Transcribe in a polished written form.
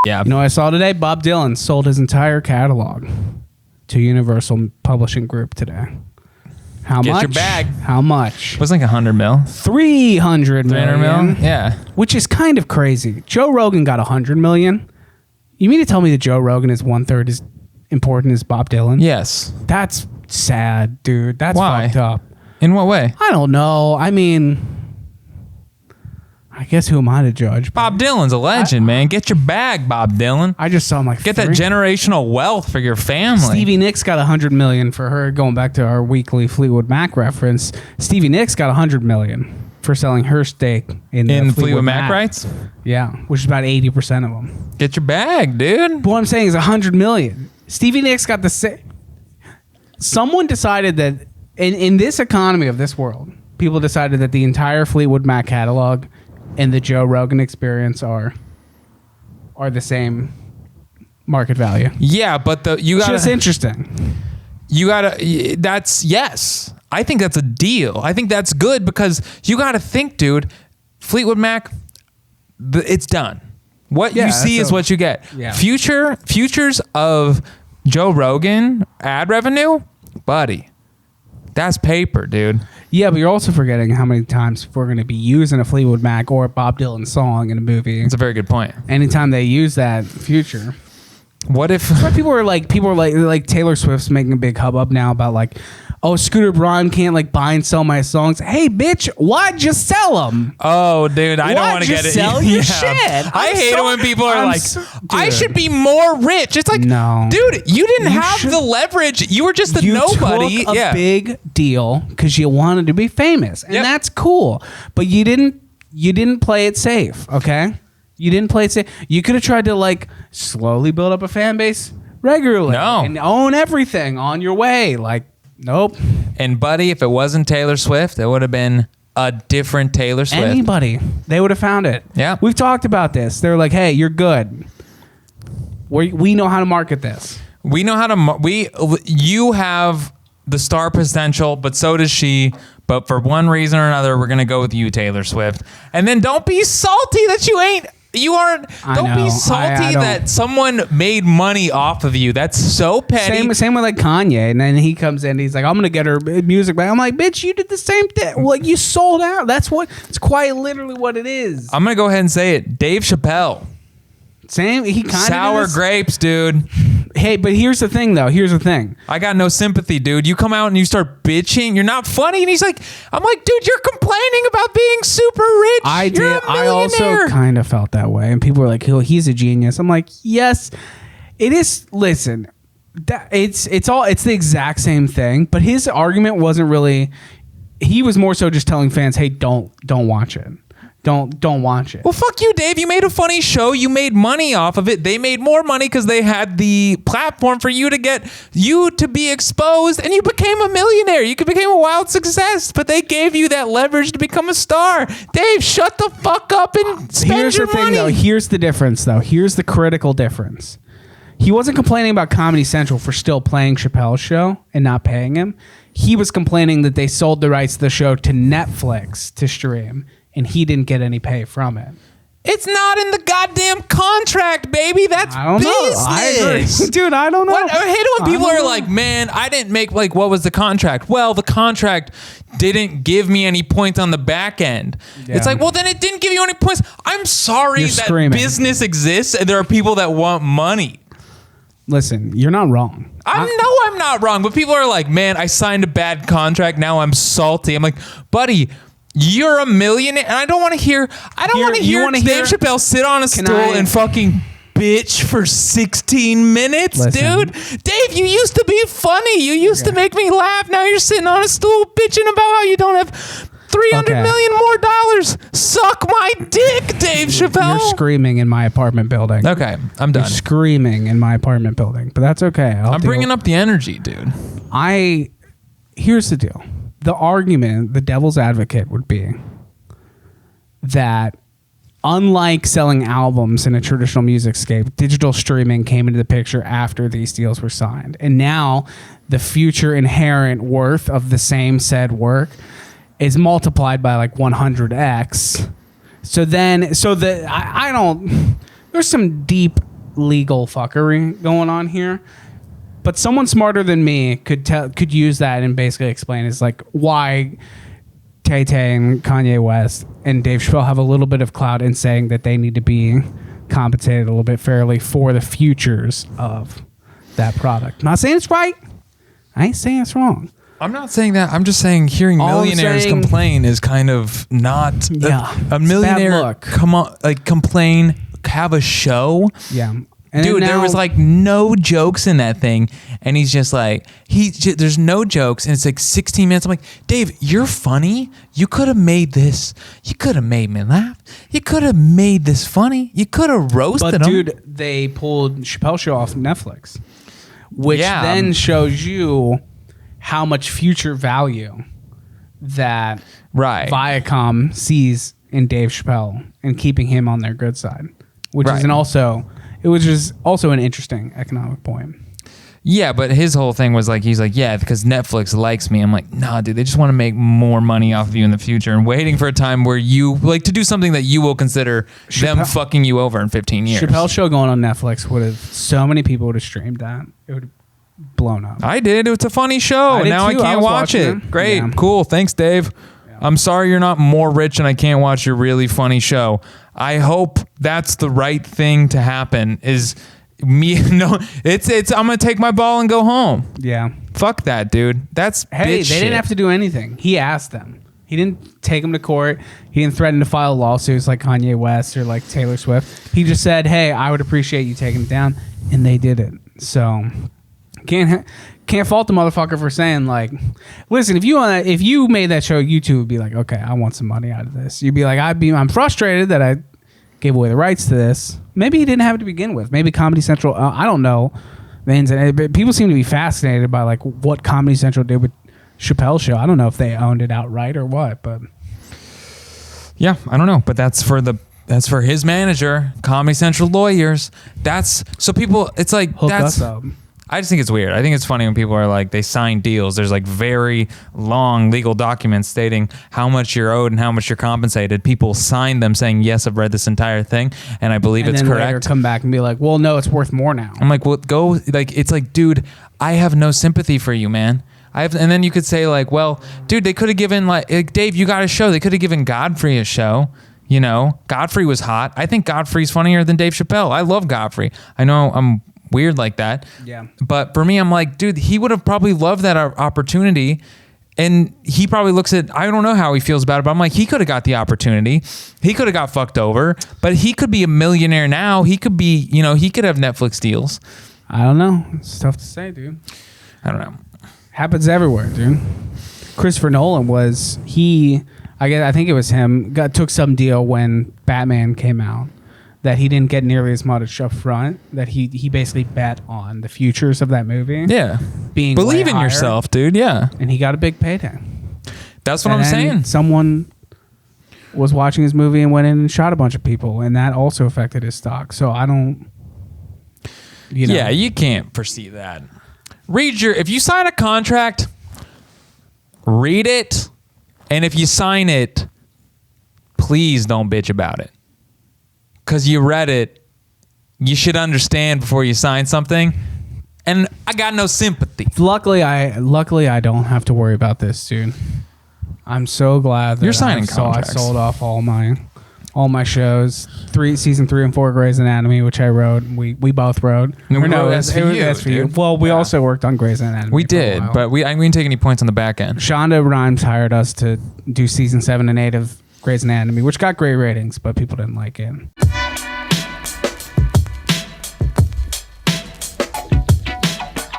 Yeah. You know what I saw today? Bob Dylan sold his entire catalog to Universal Publishing Group today. How much? Get your bag. How much? It was like 100 mil. 300 million. Yeah. Which is kind of crazy. Joe Rogan got 100 million. You mean to tell me that Joe Rogan is 1/3 as important as Bob Dylan? Yes. That's sad, dude. That's Why? fucked up. In what way? I don't know. I mean, I guess who am I to judge? Bob Dylan's a legend, man. Get your bag, Bob Dylan. I just saw him like Get that generational wealth for your family. Stevie Nicks got 100 million for her. Going back to our weekly Fleetwood Mac reference, Stevie Nicks got 100 million for selling her stake in Fleetwood Mac rights. Yeah, which is about 80% of them. Get your bag, dude. But what I'm saying is 100 million. Stevie Nicks got the same. Someone decided that in this economy of this world, people decided that the entire Fleetwood Mac catalog and the Joe Rogan Experience are the same market value. Yeah, but It's just interesting. Yes. I think that's a deal. I think that's good because you got to think, dude, Fleetwood Mac, it's done. What you see is what you get. Yeah. Futures of Joe Rogan ad revenue, buddy, that's paper, dude. Yeah, but you're also forgetting how many times we're going to be using a Fleetwood Mac or a Bob Dylan song in a movie. That's a very good point. Anytime they use that future. What if people are like Taylor Swift's making a big hubbub now about like, oh, Scooter Braun can't like buy and sell my songs. Hey, bitch, why just sell them? Oh, dude, I don't want to get it. Sell your shit. I hate it when people are I should be more rich. It's like, no, dude, you didn't have the leverage. You were just a nobody. Took a big deal because you wanted to be famous, and that's cool. But you didn't play it safe. Okay. You didn't play it safe. You could have tried to like slowly build up a fan base regularly and own everything on your way. Like, nope. And buddy, if it wasn't Taylor Swift, it would have been a different Taylor Swift. Anybody. They would have found it. Yeah. We've talked about this. They're like, hey, you're good. We know how to market this. We know how to you have the star potential, but so does she. But for one reason or another, we're going to go with you, Taylor Swift. And then don't be salty that don't be salty that someone made money off of you. That's so petty. Same with like Kanye. And then he comes in and he's like, I'm going to get her music back. I'm like, bitch, you did the same thing. Well, you sold out. It's quite literally what it is. I'm going to go ahead and say it. Dave Chappell. Same. He kind of sour grapes, dude. Hey, but here's the thing, though. Here's the thing. I got no sympathy, dude. You come out and you start bitching. You're not funny. And he's like, I'm like, dude, you're complaining about being super rich. I did. I also kind of felt that way. And people were like, he's a genius. I'm like, yes, it is. Listen, it's the exact same thing. But his argument wasn't really. He was more so just telling fans, hey, don't watch it. Don't watch it. Well, fuck you, Dave. You made a funny show. You made money off of it. They made more money because they had the platform for you to be exposed, and you became a millionaire. You became a wild success, but they gave you that leverage to become a star. Dave, shut the fuck up and spend your money. Though. Here's the difference, though. Here's the critical difference. He wasn't complaining about Comedy Central for still playing Chappelle's show and not paying him. He was complaining that they sold the rights to the show to Netflix to stream, and he didn't get any pay from it. It's not in the goddamn contract, baby. That's business. I agree. Dude, I don't know. I hate it when people are like, man, I didn't make, like, what was the contract? Well, the contract didn't give me any points on the back end. Yeah. It's like, well, then it didn't give you any points. I'm sorry business exists and there are people that want money. Listen, you're not wrong. I'm not wrong, but people are like, man, I signed a bad contract. Now I'm salty. I'm like, buddy, you're a millionaire, and I don't want to hear. Dave Chappelle sit on a stool and fucking bitch for 16 minutes, dude. Dave, you used to be funny. You used to make me laugh. Now you're sitting on a stool bitching about how you don't have $300 million more dollars. Suck my dick, Dave Chappelle. You're screaming in my apartment building. Okay, I'm done. You're screaming in my apartment building, but that's okay. I'm bringing up the energy, dude. Here's the deal. The argument, the devil's advocate would be that unlike selling albums in a traditional music scape, digital streaming came into the picture after these deals were signed. And now the future inherent worth of the same said work is multiplied by like 100x. There's some deep legal fuckery going on here. But someone smarter than me could use that and basically explain is like why Tay-Tay and Kanye West and Dave Chappelle have a little bit of clout in saying that they need to be compensated a little bit fairly for the futures of that product. I'm not saying it's right. I ain't saying it's wrong. I'm not saying that. I'm just saying hearing millionaires complain is kind of not a millionaire complain, have a show. Yeah. And dude, there was like no jokes in that thing, and he's just like there's no jokes, and it's like 16 minutes. I'm like, Dave, you're funny. You could have made this. You could have made me laugh. You could have made this funny. You could have roasted him. But dude, they pulled Chappelle Show off Netflix, which then shows you how much future value that Viacom sees in Dave Chappelle and keeping him on their good side, which is also an interesting economic point. Yeah, but his whole thing was like, he's like, yeah, because Netflix likes me. I'm like, nah, dude, they just want to make more money off of you in the future and waiting for a time where you like to do something that you will consider them fucking you over in 15 years. Chappelle Show going on Netflix so many people would have streamed that. It would have blown up. I did. It's a funny show. Now I can't watch it. Great. Yeah. Cool. Thanks, Dave. Yeah. I'm sorry you're not more rich and I can't watch your really funny show. I hope that's the right thing to happen it's I'm gonna take my ball and go home. Yeah. Fuck that, dude. That's they didn't have to do anything. He asked them. He didn't take them to court. He didn't threaten to file lawsuits like Kanye West or like Taylor Swift. He just said, hey, I would appreciate you taking it down, and they did it. So can't fault the motherfucker for saying like, listen, if you made that show, YouTube would be like, okay, I want some money out of this. You'd be like, I'm frustrated that I gave away the rights to this. Maybe he didn't have it to begin with. Maybe Comedy Central. I don't know. People seem to be fascinated by like what Comedy Central did with Chappelle's Show. I don't know if they owned it outright or what, but yeah, I don't know. But that's for his manager, Comedy Central lawyers. So people, it's like hook us up. I just think it's weird. I think it's funny when people are like, they sign deals. There's like very long legal documents stating how much you're owed and how much you're compensated. People sign them saying, yes, I've read this entire thing and I believe it's correct. Later come back and be like, well, no, it's worth more now. I'm like, well, it's like, dude, I have no sympathy for you, man. And then you could say like, well, dude, they could have given like, Dave, you got a show. They could have given Godfrey a show. You know, Godfrey was hot. I think Godfrey's funnier than Dave Chappelle. I love Godfrey. I know I'm weird like that. Yeah. But for me, I'm like, dude, he would have probably loved that opportunity. And he probably looks at, I don't know how he feels about it, but I'm like, he could have got the opportunity. He could have got fucked over, but he could be a millionaire now. He could be, he could have Netflix deals. I don't know. It's tough to say, dude. I don't know. Happens everywhere, dude. Christopher Nolan I think it was him, took some deal when Batman came out that he didn't get nearly as much up front, that he basically bet on the futures of that movie. Yeah. Believe in yourself, dude. Yeah. And he got a big payday. That's what I'm saying. Someone was watching his movie and went in and shot a bunch of people, and that also affected his stock. So I don't, Yeah, you can't foresee that. If you sign a contract, read it. And if you sign it, please don't bitch about it. Because you read it, you should understand before you sign something. And I got no sympathy. Luckily, I don't have to worry about this, dude. I'm so glad that you're signing contracts. I sold off all my shows. Season 3 and 4 Grey's Anatomy, which I wrote. We both wrote. That's for you. Well, we also worked on Grey's Anatomy. We did, but we didn't take any points on the back end. Shonda Rhimes hired us to do season 7 and 8 of Grey's Anatomy, which got great ratings, but people didn't like it.